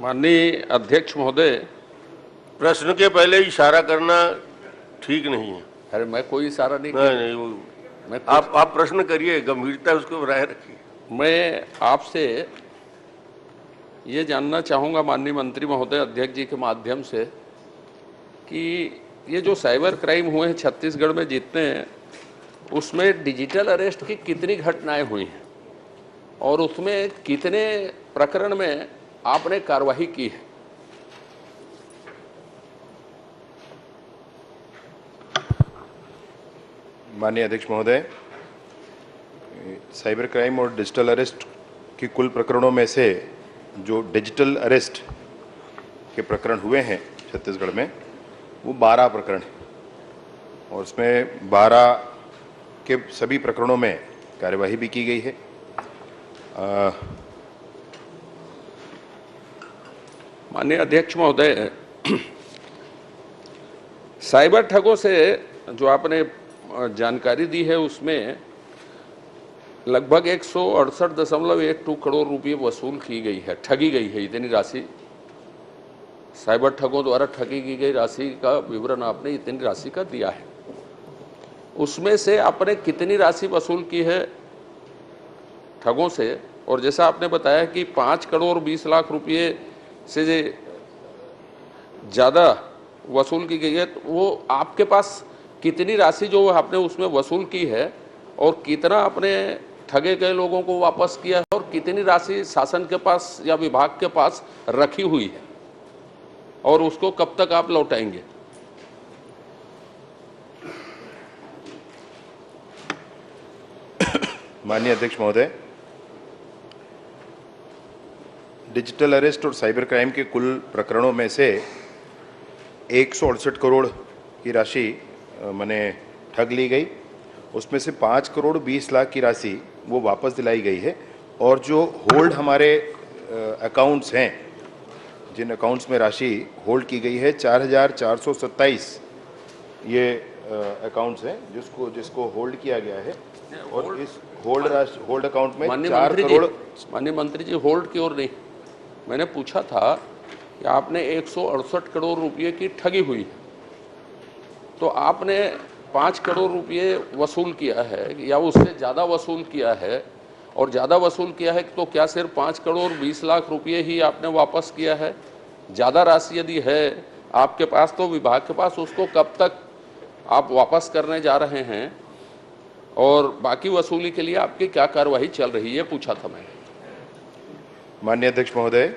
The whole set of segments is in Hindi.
माननीय अध्यक्ष महोदय, प्रश्न के पहले इशारा करना ठीक नहीं है। अरे मैं कोई इशारा नहीं नहीं नहीं, वो आप प्रश्न करिए, गंभीरता उसको बनाए रखिए। मैं आपसे ये जानना चाहूँगा माननीय मंत्री महोदय, अध्यक्ष जी के माध्यम से, कि ये जो साइबर क्राइम हुए हैं छत्तीसगढ़ में जितने हैं, उसमें डिजिटल अरेस्ट की कितनी घटनाएं हुई हैं और उसमें कितने प्रकरण में आपने कार्रवाई की है? माननीय अध्यक्ष महोदय, साइबर क्राइम और डिजिटल अरेस्ट की कुल प्रकरणों में से जो डिजिटल अरेस्ट के प्रकरण हुए हैं छत्तीसगढ़ में, वो 12 प्रकरण हैं और उसमें 12 के सभी प्रकरणों में कार्यवाही भी की गई है। माननीय अध्यक्ष महोदय, साइबर ठगों से जो आपने जानकारी दी है उसमें लगभग 168.12 करोड़ रुपये वसूल की गई है, ठगी गई है। इतनी राशि साइबर ठगों द्वारा ठगी की गई राशि का विवरण आपने इतनी राशि का दिया है। उसमें से आपने कितनी राशि वसूल की है ठगों से? और जैसा आपने बताया कि 5 करोड़ 20 लाख रुपये से ज़्यादा वसूल की गई है, तो वो आपके पास कितनी राशि जो आपने उसमें वसूल की है और कितना आपने ठगे गए लोगों को वापस किया है और कितनी राशि शासन के पास या विभाग के पास रखी हुई है और उसको कब तक आप लौटाएंगे? माननीय अध्यक्ष महोदय, डिजिटल अरेस्ट और साइबर क्राइम के कुल प्रकरणों में से 168 करोड़ की राशि मैंने ठग ली गई। उसमें से 5 करोड़ 20 लाख की राशि वो वापस दिलाई गई है और जो होल्ड हमारे अकाउंट्स हैं, जिन अकाउंट्स में राशि होल्ड की गई है, 4,427 ये अकाउंट्स हैं जिसको होल्ड किया गया है और इस होल्ड अकाउंट में 4 करोड़। माननीय मंत्री जी, होल्ड की ओर नहीं, मैंने पूछा था कि आपने 168 करोड़ रुपये की ठगी हुई है, तो आपने 5 करोड़ रुपये वसूल किया है या उससे ज़्यादा वसूल किया है? और ज़्यादा वसूल किया है तो क्या सिर्फ 5 करोड़ 20 लाख रुपये ही आपने वापस किया है? ज़्यादा राशि यदि है आपके पास तो विभाग के पास उसको कब तक आप वापस करने जा रहे हैं और बाकी वसूली के लिए आपकी क्या कार्रवाई चल रही है, पूछा था मैंने। माननीय अध्यक्ष महोदय,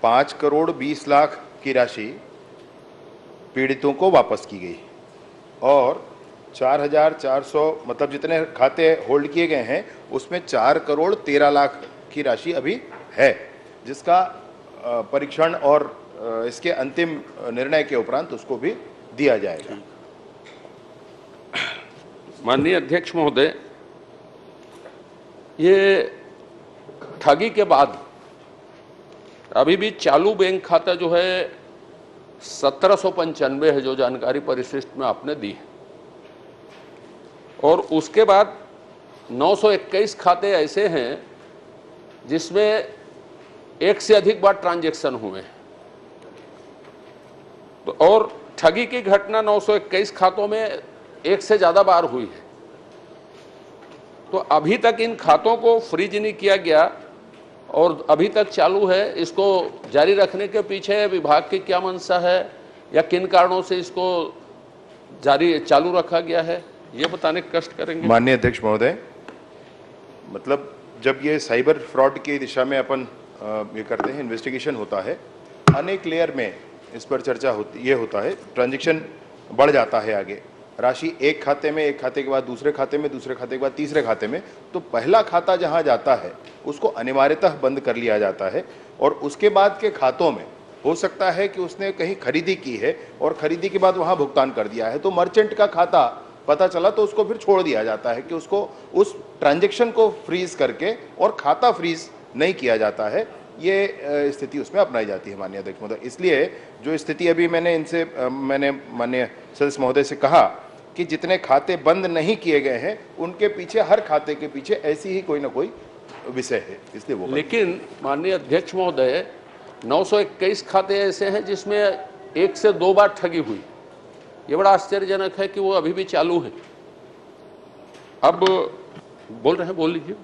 5 करोड़ 20 लाख की राशि पीड़ितों को वापस की गई और 4,400 मतलब जितने खाते होल्ड किए गए हैं उसमें 4 करोड़ 13 लाख की राशि अभी है, जिसका परीक्षण और इसके अंतिम निर्णय के उपरांत उसको भी दिया जाएगा। माननीय अध्यक्ष महोदय, ये ठगी के बाद अभी भी चालू बैंक खाता जो है 1795 है, जो जानकारी परिशिष्ट में आपने दी है, और उसके बाद 921 खाते ऐसे हैं जिसमें एक से अधिक बार ट्रांजैक्शन हुए हैं, तो और ठगी की घटना 921 खातों में एक से ज़्यादा बार हुई है। तो अभी तक इन खातों को फ्रीज नहीं किया गया और अभी तक चालू है। इसको जारी रखने के पीछे विभाग की क्या मंशा है या किन कारणों से इसको चालू रखा गया है, ये बताने का कष्ट करेंगे। माननीय अध्यक्ष महोदय, मतलब जब ये साइबर फ्रॉड की दिशा में अपन ये करते हैं, इन्वेस्टिगेशन होता है, अनेक लेयर में इस पर चर्चा होती होता है, ट्रांजैक्शन बढ़ जाता है आगे, राशि एक खाते में, एक खाते के बाद दूसरे खाते में, दूसरे खाते के बाद तीसरे खाते में, तो पहला खाता जहां जाता है उसको अनिवार्यतः बंद कर लिया जाता है और उसके बाद के खातों में हो सकता है कि उसने कहीं खरीदी की है और खरीदी के बाद वहां भुगतान कर दिया है, तो मर्चेंट का खाता पता चला तो उसको फिर छोड़ दिया जाता है कि उसको उस ट्रांजैक्शन को फ्रीज करके और खाता फ्रीज नहीं किया जाता है। ये स्थिति उसमें अपनाई जाती है माननीय अध्यक्ष महोदय। इसलिए जो स्थिति अभी मैंने माननीय सदस्य महोदय से कहा कि जितने खाते बंद नहीं किए गए हैं उनके पीछे, हर खाते के पीछे ऐसी ही कोई ना कोई विषय है, इसलिए वो। लेकिन माननीय अध्यक्ष महोदय, 921 खाते ऐसे हैं जिसमें 1 से 2 बार ठगी हुई। ये बड़ा आश्चर्यजनक है कि वो अभी भी चालू है। अब बोल रहे हैं, बोल लीजिए।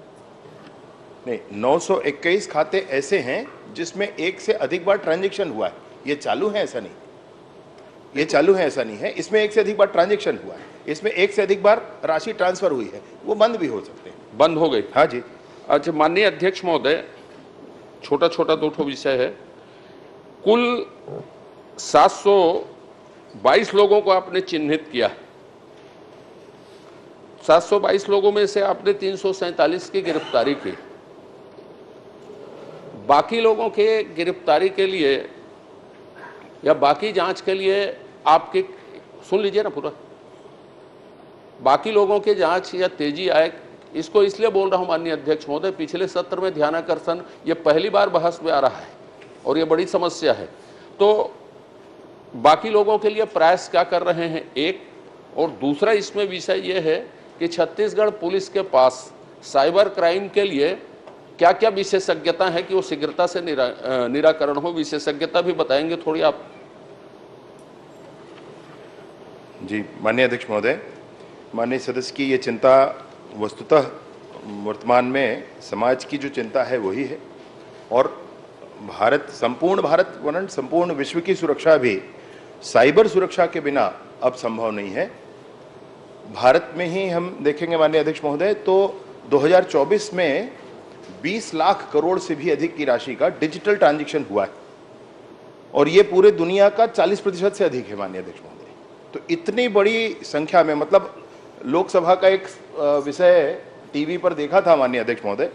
नहीं, 921 खाते ऐसे हैं जिसमें 1 से अधिक बार ट्रांजैक्शन हुआ है। ये चालू है ऐसा नहीं, ये चालू है ऐसा नहीं है। इसमें 1 से अधिक बार ट्रांजैक्शन हुआ है, इसमें 1 से अधिक बार राशि ट्रांसफर हुई है, वो बंद भी हो सकते हैं। बंद हो गई? हाँ जी। अच्छा माननीय अध्यक्ष महोदय, छोटा छोटा 2 विषय है। कुल 722 लोगों को आपने चिन्हित किया। 722 लोगों में से आपने 347 की गिरफ्तारी की। बाकी लोगों के गिरफ्तारी के लिए या बाकी जांच के लिए आपके, सुन लीजिए ना पूरा, बाकी लोगों के जांच या तेजी आए, इसको इसलिए बोल रहा हूं माननीय अध्यक्ष महोदय, पिछले सत्र में ध्यानाकर्षण ये पहली बार बहस में आ रहा है और ये बड़ी समस्या है। तो बाकी लोगों के लिए प्रयास क्या कर रहे हैं, एक, और दूसरा इसमें विषय ये है कि छत्तीसगढ़ पुलिस के पास साइबर क्राइम के लिए क्या क्या विशेषज्ञता है कि वो शीघ्रता से निराकरण हो। विशेषज्ञता भी बताएंगे थोड़ी आप? जी माननीय अध्यक्ष महोदय, माननीय सदस्य की ये चिंता वस्तुतः वर्तमान में समाज की जो चिंता है वही है, और भारत, संपूर्ण भारत वरन संपूर्ण विश्व की सुरक्षा भी साइबर सुरक्षा के बिना अब संभव नहीं है। भारत में ही हम देखेंगे माननीय अध्यक्ष महोदय तो 2024 में 20 लाख करोड़ से भी अधिक की राशि का डिजिटल ट्रांजैक्शन हुआ है, और ये पूरे दुनिया का 40% से अधिक है माननीय अध्यक्ष महोदय। तो इतनी बड़ी संख्या में, मतलब लोकसभा का एक विषय टीवी पर देखा था माननीय अध्यक्ष महोदय,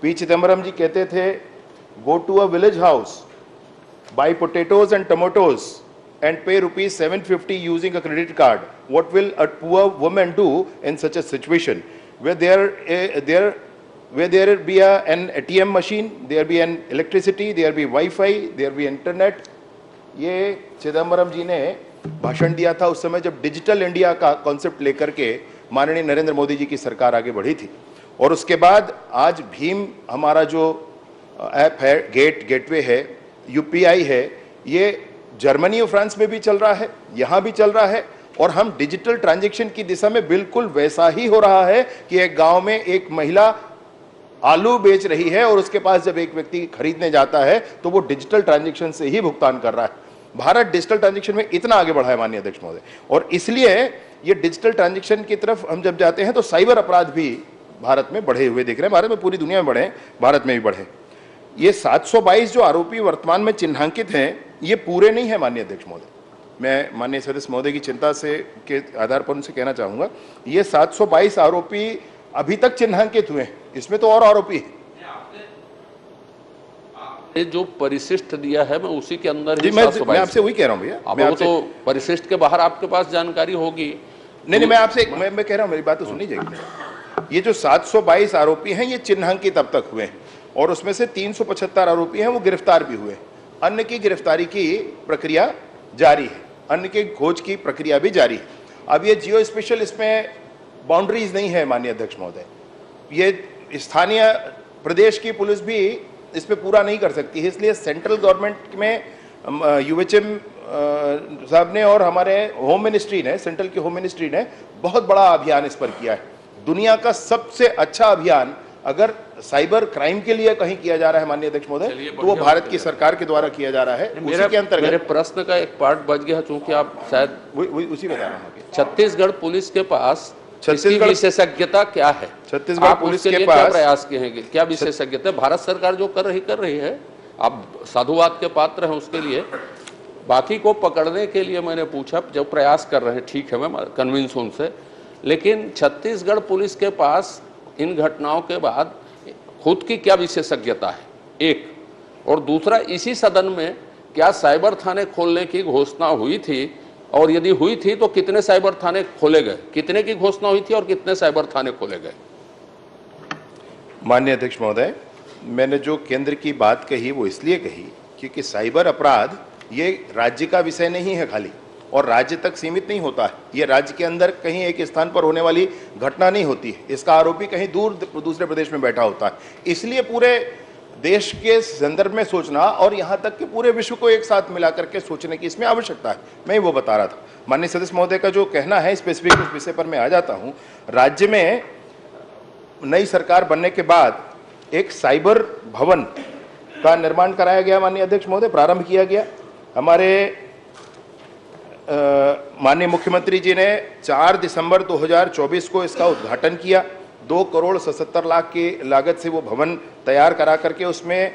पी चिदम्बरम जी कहते थे, go to a village house, buy potatoes and tomatoes and pay rupees 750 using a credit card. What will a poor woman do in such a situation where there be an ATM machine, there be an electricity, there be Wi-Fi, there be internet? ये चिदम्बरम जी ने भाषण दिया था उस समय जब डिजिटल इंडिया का कॉन्सेप्ट लेकर के माननीय नरेंद्र मोदी जी की सरकार आगे बढ़ी थी। और उसके बाद आज भीम हमारा जो ऐप है, गेटवे है, UPI है, ये जर्मनी और फ्रांस में भी चल रहा है, यहाँ भी चल रहा है, और हम डिजिटल ट्रांजैक्शन की दिशा में बिल्कुल वैसा ही हो रहा है कि एक गांव में एक महिला आलू बेच रही है और उसके पास जब एक व्यक्ति खरीदने जाता है तो वो डिजिटल ट्रांजैक्शन से ही भुगतान कर रहा है। भारत डिजिटल ट्रांजैक्शन में इतना आगे बढ़ा है माननीय अध्यक्ष महोदय, और इसलिए ये डिजिटल ट्रांजैक्शन की तरफ हम जब जाते हैं तो साइबर अपराध भी भारत में बढ़े हुए दिख रहे हैं। भारत में, पूरी दुनिया में बढ़े, भारत में भी बढ़े। ये 722 जो आरोपी वर्तमान में चिन्हांकित हैं, ये पूरे नहीं है माननीय अध्यक्ष महोदय। मैं माननीय सदस्य महोदय की चिंता से के आधार पर उनसे कहना चाहूंगा, ये 722 आरोपी अभी तक चिन्हांकित हुए हैं, इसमें तो और आरोपी हैं। ये जो परिशिष्ट दिया है मैं उसी के अंदर जी, मैं आपसे वही कह रहा हूँ भैया। अब वो तो परिशिष्ट के बाहर आपके पास जानकारी होगी। नहीं, मैं आपसे मैं कह रहा हूँ, मेरी बात तो सुन लीजिए। ये जो 722 आरोपी हैं ये चिन्हांकित अब तक हुए हैं, और उसमें से 375 आरोपी हैं वो गिरफ्तार भी हुए। अन्य की गिरफ्तारी की प्रक्रिया जारी है, अन्य की खोज की प्रक्रिया भी जारी है। अब ये जियो स्पेशल, इसमें बाउंड्रीज नहीं है माननीय अध्यक्ष महोदय। ये स्थानीय प्रदेश की पुलिस भी इसमें पूरा नहीं कर सकती है, इसलिए सेंट्रल गवर्नमेंट में UHM साहब ने और हमारे होम मिनिस्ट्री ने, सेंट्रल की होम मिनिस्ट्री ने बहुत बड़ा अभियान इस पर किया है। दुनिया का सबसे अच्छा अभियान अगर साइबर क्राइम के लिए कहीं किया जा रहा है माननीय अध्यक्ष महोदय, तो वो भारत की सरकार के द्वारा किया जा रहा है। उसी के अंतर्गत मेरे प्रश्न का एक पार्ट बच गया, चूंकि आप शायद उसी बता रहा हूँ। छत्तीसगढ़ पुलिस के पास छत्तीसगढ़ विशेषज्ञता क्या है? छत्तीसगढ़ पुलिस के पास क्या प्रयास किए हैं, क्या विशेषज्ञता? भारत सरकार जो कर रही है, आप साधुवाद के पात्र हैं उसके लिए। बाकी को पकड़ने के लिए मैंने पूछा, जब प्रयास कर रहे हैं ठीक है, मैं कन्विंस हूं उनसे, लेकिन छत्तीसगढ़ पुलिस के पास इन घटनाओं के बाद खुद की क्या विशेषज्ञता है, एक, और दूसरा, इसी सदन में क्या साइबर थाने खोलने की घोषणा हुई थी, और यदि हुई थी तो कितने साइबर थाने खोले गए, कितने की घोषणा हुई थी और कितने साइबर थाने खोले गए? माननीय अध्यक्ष महोदय, मैंने जो केंद्र की बात कही वो इसलिए कही क्योंकि साइबर अपराध ये राज्य का विषय नहीं है खाली, और राज्य तक सीमित नहीं होता है। ये राज्य के अंदर कहीं एक स्थान पर होने वाली घटना नहीं होती है। इसका आरोपी कहीं दूर दूसरे प्रदेश में बैठा होता है। इसलिए पूरे देश के संदर्भ में सोचना और यहाँ तक कि पूरे विश्व को एक साथ मिला करके सोचने की इसमें आवश्यकता है। मैं वो बता रहा था। माननीय सदस्य महोदय का जो कहना है स्पेसिफिक उस विषय पर मैं आ जाता हूँ। राज्य में नई सरकार बनने के बाद एक साइबर भवन का निर्माण कराया गया। माननीय अध्यक्ष महोदय, प्रारंभ किया गया। हमारे माननीय मुख्यमंत्री जी ने 4 दिसंबर 2024 को इसका उद्घाटन किया। 2,77,00,000 की लागत से वो भवन तैयार करा करके उसमें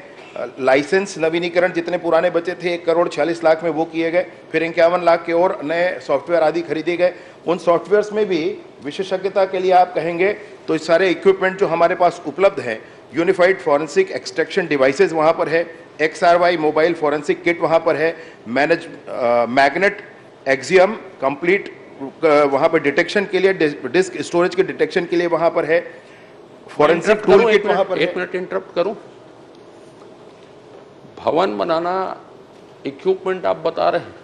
लाइसेंस नवीनीकरण जितने पुराने बचे थे 1,46,00,000 में वो किए गए। फिर 51 लाख के और नए सॉफ्टवेयर आदि खरीदे गए। उन सॉफ्टवेयर्स में भी विशेषज्ञता के लिए आप कहेंगे तो इस सारे इक्विपमेंट जो हमारे पास उपलब्ध हैं, यूनिफाइड फॉरेंसिक एक्सट्रैक्शन डिवाइसेस वहाँ पर है, XRY मोबाइल फॉरेंसिक किट वहाँ पर है, मैग्नेट एक्सियम कंप्लीट वहाँ पर डिटेक्शन के लिए, डिस्क स्टोरेज के डिटेक्शन के लिए वहाँ पर है, फॉरेंसिक टूल किट वहाँ पर है। एक मिनट इंटरप्ट करूं। भवन बनाना इक्विपमेंट आप बता रहे हैं।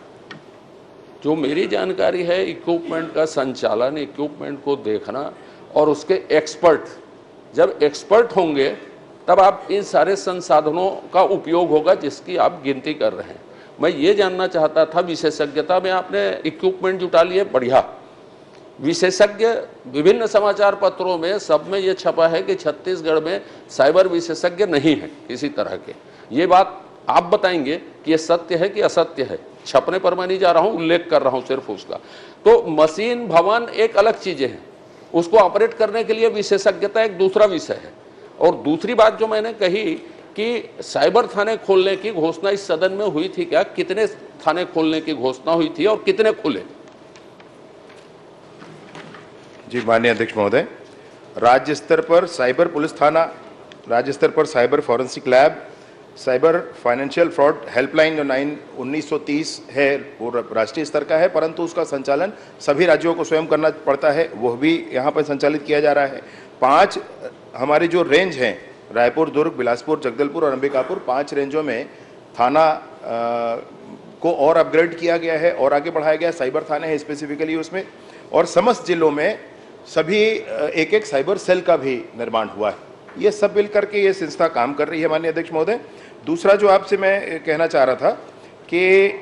जो मेरी जानकारी है, इक्विपमेंट का संचालन, इक्विपमेंट को देखना और उसके एक्सपर्ट, जब एक्सपर्ट होंगे तब आप इन सारे संसाधनों का उपयोग होगा जिसकी आप गिनती कर रहे हैं। मैं ये जानना चाहता था, विशेषज्ञता में आपने इक्विपमेंट जुटा लिए, बढ़िया। विशेषज्ञ विभिन्न समाचार पत्रों में सब में ये छपा है कि छत्तीसगढ़ में साइबर विशेषज्ञ नहीं है किसी तरह के। ये बात आप बताएंगे कि ये सत्य है कि असत्य है? छपने पर मैं नहीं जा रहा हूँ, उल्लेख कर रहा हूँ सिर्फ उसका। तो मशीन भवन एक अलग चीजें हैं, उसको ऑपरेट करने के लिए विशेषज्ञता एक दूसरा विषय है। और दूसरी बात जो मैंने कही कि साइबर थाने खोलने की घोषणा इस सदन में हुई थी क्या? कितने थाने खोलने की घोषणा हुई थी और कितने खुले? जी माननीय अध्यक्ष महोदय, राज्य स्तर पर साइबर पुलिस थाना, राज्य स्तर पर cyber forensic lab, cyber financial fraud helpline जो 1930 है वो राष्ट्रीय स्तर का है, परंतु उसका संचालन सभी राज्यों को स्वयं करना पड़ता है, वह भी यहाँ पर संचालित किया जा रहा है। 5 हमारी जो रेंज हैं, रायपुर, दुर्ग, बिलासपुर, जगदलपुर और अंबिकापुर, 5 रेंजों में थाना को और अपग्रेड किया गया है और आगे बढ़ाया गया। साइबर थाने है स्पेसिफिकली उसमें, और समस्त जिलों में सभी एक साइबर सेल का भी निर्माण हुआ है। ये सब मिलकर के ये संस्था काम कर रही है माननीय अध्यक्ष महोदय। दूसरा जो आपसे मैं कहना चाह रहा था कि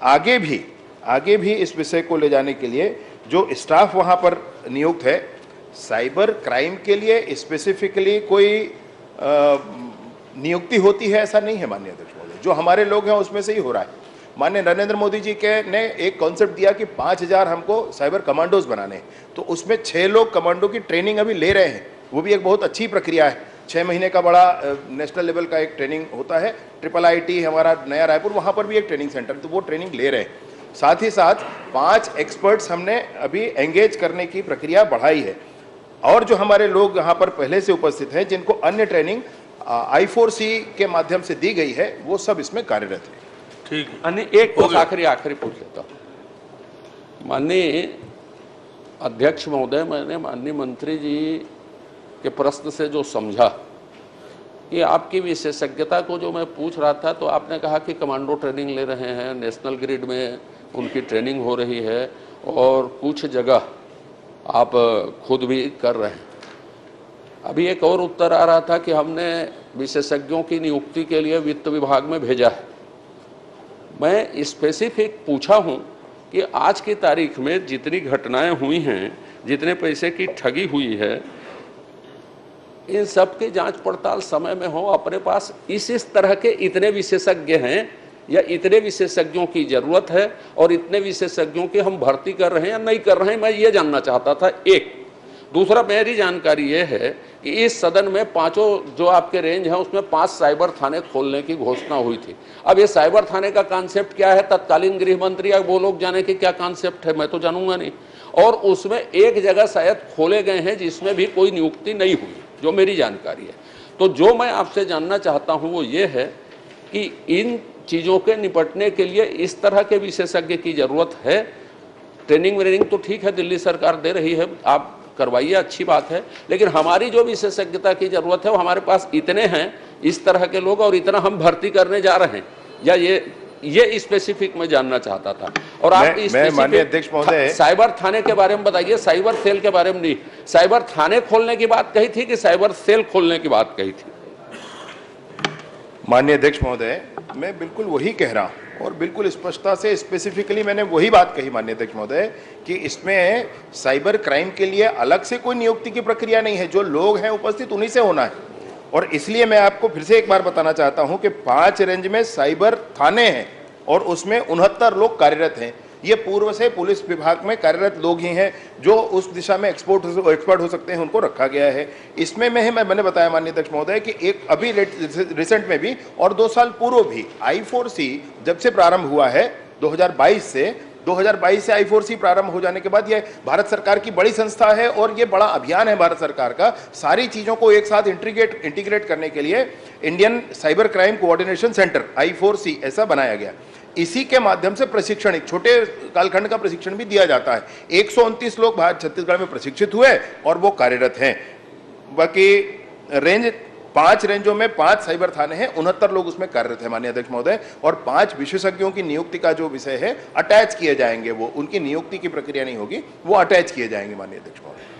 आगे भी इस विषय को ले जाने के लिए जो स्टाफ वहाँ पर नियुक्त है, साइबर क्राइम के लिए स्पेसिफिकली कोई नियुक्ति होती है ऐसा नहीं है माननीय अध्यक्ष महोदय। जो हमारे लोग हैं उसमें से ही हो रहा है। माननीय नरेंद्र मोदी जी ने एक कॉन्सेप्ट दिया कि 5,000 हमको साइबर कमांडोज बनाने हैं, तो उसमें 6 लोग कमांडो की ट्रेनिंग अभी ले रहे हैं। वो भी एक बहुत अच्छी प्रक्रिया है। 6 महीने का बड़ा नेशनल लेवल का एक ट्रेनिंग होता है। IIIT हमारा नया रायपुर, वहाँ पर भी एक ट्रेनिंग सेंटर, तो वो ट्रेनिंग ले रहे हैं। साथ ही साथ 5 एक्सपर्ट्स हमने अभी एंगेज करने की प्रक्रिया बढ़ाई है। और जो हमारे लोग यहाँ पर पहले से उपस्थित हैं, जिनको अन्य ट्रेनिंग I4C के माध्यम से दी गई है, वो सब इसमें कार्यरत है। ठीक है। अन्य एक आखिरी पूछ लेता हूँ। माननीय अध्यक्ष महोदय, मैंने माननीय मंत्री जी के प्रश्न से जो समझा कि आपकी विशेषज्ञता को जो मैं पूछ रहा था, तो आपने कहा कि कमांडो ट्रेनिंग ले रहे हैं, नेशनल ग्रिड में उनकी ट्रेनिंग हो रही है और कुछ जगह आप खुद भी कर रहे हैं। अभी एक और उत्तर आ रहा था कि हमने विशेषज्ञों की नियुक्ति के लिए वित्त विभाग में भेजा है। मैं स्पेसिफिक पूछा हूं कि आज की तारीख में जितनी घटनाएं हुई हैं, जितने पैसे की ठगी हुई है, इन सब की जांच पड़ताल समय में हो। अपने पास इस तरह के इतने विशेषज्ञ हैं या इतने विशेषज्ञों की जरूरत है और इतने विशेषज्ञों की हम भर्ती कर रहे हैं या नहीं कर रहे हैं, मैं ये जानना चाहता था। एक दूसरा, मेरी जानकारी ये है कि इस सदन में 5 जो आपके रेंज है उसमें 5 साइबर थाने खोलने की घोषणा हुई थी। अब ये साइबर थाने का कॉन्सेप्ट क्या है, तत्कालीन गृह मंत्री या वो लोग जाने कि क्या कॉन्सेप्ट है, मैं तो जानूंगा नहीं। और उसमें एक जगह शायद खोले गए हैं जिसमें भी कोई नियुक्ति नहीं हुई, जो मेरी जानकारी है। तो जो मैं आपसे जानना चाहता हूं वो ये है कि इन चीज़ों के निपटने के लिए इस तरह के विशेषज्ञ की जरूरत है। ट्रेनिंग तो ठीक है, दिल्ली सरकार दे रही है, आप करवाइए, अच्छी बात है। लेकिन हमारी जो विशेषज्ञता की जरूरत है वो हमारे पास इतने हैं, इस तरह के लोग, और इतना हम भर्ती करने जा रहे हैं, या ये ये स्पेसिफिक मैं जानना चाहता था। और आप मैं specific माननीय अध्यक्ष महोदय साइबर थाने के बारे में बताइए, साइबर सेल के बारे में नहीं। साइबर थाने खोलने की बात कही थी कि साइबर सेल खोलने की बात कही थी? माननीय अध्यक्ष महोदय, मैं बिल्कुल वही कह रहा हूं और बिल्कुल स्पष्टता से स्पेसिफिकली मैंने वही बात कही माननीय अध्यक्ष महोदय कि इसमें साइबर क्राइम के लिए अलग से कोई नियुक्ति की प्रक्रिया नहीं है। जो लोग हैं उपस्थित उन्हीं से होना है। और इसलिए मैं आपको फिर से एक बार बताना चाहता हूं कि 5 रेंज में साइबर थाने हैं और उसमें 69 लोग कार्यरत हैं। ये पूर्व से पुलिस विभाग में कार्यरत लोग ही हैं जो उस दिशा में एक्सपर्ट हो सकते हैं, उनको रखा गया है। इसमें मैंने बताया माननीय अध्यक्ष महोदय कि एक अभी रिसेंट में भी और 2 साल पूर्व भी I4C जब से प्रारंभ हुआ है 2022 से I4C प्रारंभ हो जाने के बाद ये भारत सरकार की बड़ी संस्था है और ये बड़ा अभियान है भारत सरकार का। सारी चीज़ों को एक साथ इंटीग्रेट करने के लिए Indian cyber crime coordination centre I4C ऐसा बनाया गया। इसी के माध्यम से प्रशिक्षण, एक छोटे कालखंड का प्रशिक्षण भी दिया जाता है। 129 लोग छत्तीसगढ़ में प्रशिक्षित हुए और वो कार्यरत हैं। बाकी 5 रेंजों में 5 साइबर थाने हैं, 69 लोग उसमें कार्यरत हैं माननीय अध्यक्ष महोदय। और 5 विशेषज्ञों की नियुक्ति का जो विषय है अटैच किए जाएंगे, वो उनकी नियुक्ति की प्रक्रिया नहीं होगी, वो अटैच किए जाएंगे माननीय अध्यक्ष महोदय।